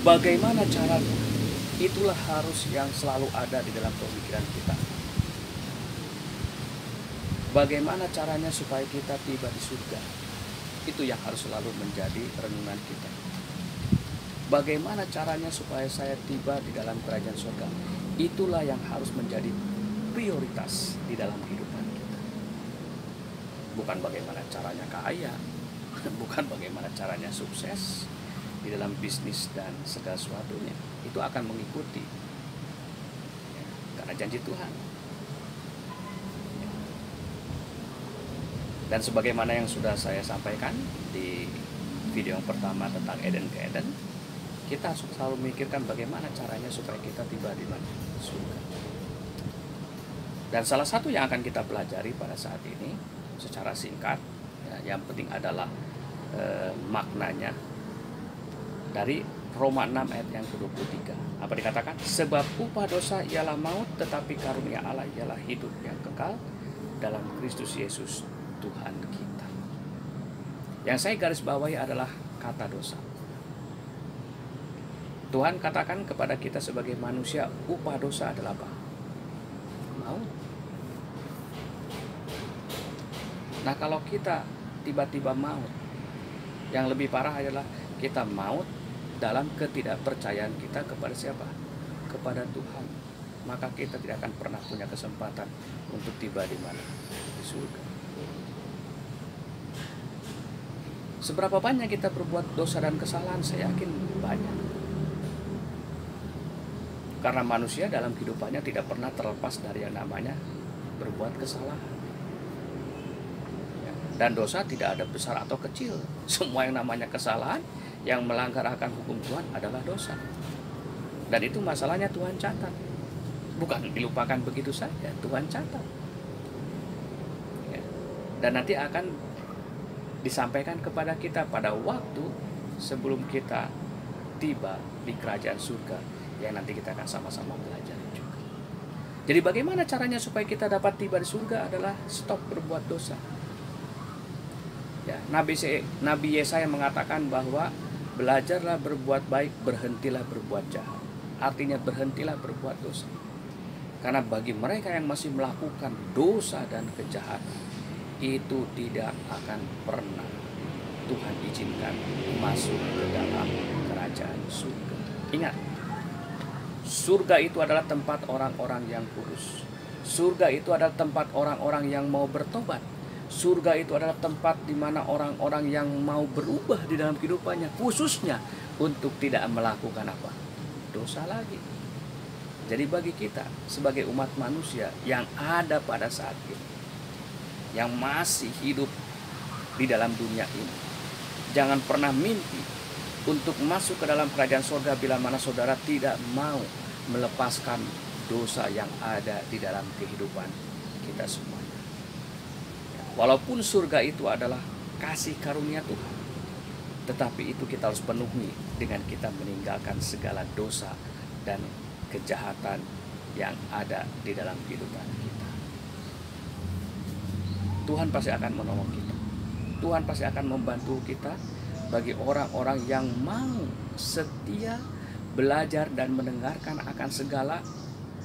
Bagaimana caranya? Itulah harus yang selalu ada di dalam pemikiran kita. Bagaimana caranya supaya kita tiba di surga? Itu yang harus selalu menjadi renungan kita. Bagaimana caranya supaya saya tiba di dalam kerajaan surga? Itulah yang harus menjadi prioritas di dalam kehidupan kita. Bukan bagaimana caranya kaya, bukan bagaimana caranya sukses di dalam bisnis dan segala sesuatunya. Itu akan mengikuti karena janji Tuhan. Dan sebagaimana yang sudah saya sampaikan di video yang pertama tentang Eden ke Eden, kita selalu memikirkan bagaimana caranya supaya kita tiba di mana? Surga. Dan salah satu yang akan kita pelajari pada saat ini secara singkat, ya, yang penting adalah maknanya dari Roma 6 ayat yang ke-23. Apa dikatakan? Sebab upah dosa ialah maut, tetapi karunia Allah ialah hidup yang kekal dalam Kristus Yesus Tuhan kita. Yang saya garis bawahi adalah kata dosa. Tuhan katakan kepada kita sebagai manusia, upah dosa adalah apa? Maut. Nah, kalau kita tiba-tiba maut, yang lebih parah adalah kita maut dalam ketidakpercayaan kita kepada siapa? Kepada Tuhan. Maka kita tidak akan pernah punya kesempatan untuk tiba di mana? Di surga. Seberapa banyak kita berbuat dosa dan kesalahan? Saya yakin banyak. Karena manusia dalam kehidupannya tidak pernah terlepas dari yang namanya berbuat kesalahan. Dan dosa tidak ada besar atau kecil. Semua yang namanya kesalahan yang melanggar akan hukum Tuhan adalah dosa. Dan itu masalahnya Tuhan catat. Bukan dilupakan begitu saja, Tuhan catat. Ya. Dan nanti akan disampaikan kepada kita pada waktu sebelum kita tiba di kerajaan surga, yang nanti kita akan sama-sama belajar juga. Jadi bagaimana caranya supaya kita dapat tiba di surga adalah stop berbuat dosa. Ya, Nabi Yesaya mengatakan bahwa belajarlah berbuat baik, berhentilah berbuat jahat. Artinya berhentilah berbuat dosa. Karena bagi mereka yang masih melakukan dosa dan kejahatan, itu tidak akan pernah Tuhan izinkan masuk ke dalam kerajaan surga. Ingat, surga itu adalah tempat orang-orang yang kudus. Surga itu adalah tempat orang-orang yang mau bertobat. Surga itu adalah tempat di mana orang-orang yang mau berubah di dalam kehidupannya, khususnya untuk tidak melakukan apa? Dosa lagi. Jadi bagi kita sebagai umat manusia yang ada pada saat ini, yang masih hidup di dalam dunia ini, jangan pernah mimpi untuk masuk ke dalam kerajaan surga bila mana saudara tidak mau melepaskan dosa yang ada di dalam kehidupan kita semuanya. Walaupun surga itu adalah kasih karunia Tuhan, tetapi itu kita harus penuhi dengan kita meninggalkan segala dosa dan kejahatan yang ada di dalam kehidupan kita. Tuhan pasti akan menolong kita. Tuhan pasti akan membantu kita bagi orang-orang yang mau setia belajar dan mendengarkan akan segala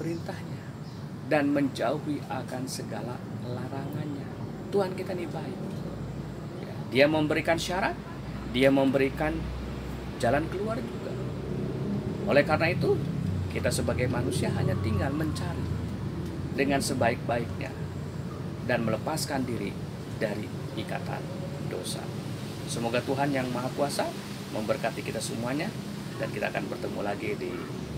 perintahnya dan menjauhi akan segala larangannya. Tuhan kita ini baik. Dia memberikan syarat, Dia memberikan jalan keluar juga. Oleh karena itu, kita sebagai manusia hanya tinggal mencari dengan sebaik-baiknya dan melepaskan diri dari ikatan dosa. Semoga Tuhan yang Maha Kuasa memberkati kita semuanya, dan kita akan bertemu lagi di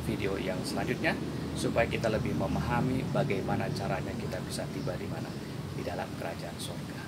video yang selanjutnya supaya kita lebih memahami bagaimana caranya kita bisa tiba di mana? Di dalam kerajaan surga.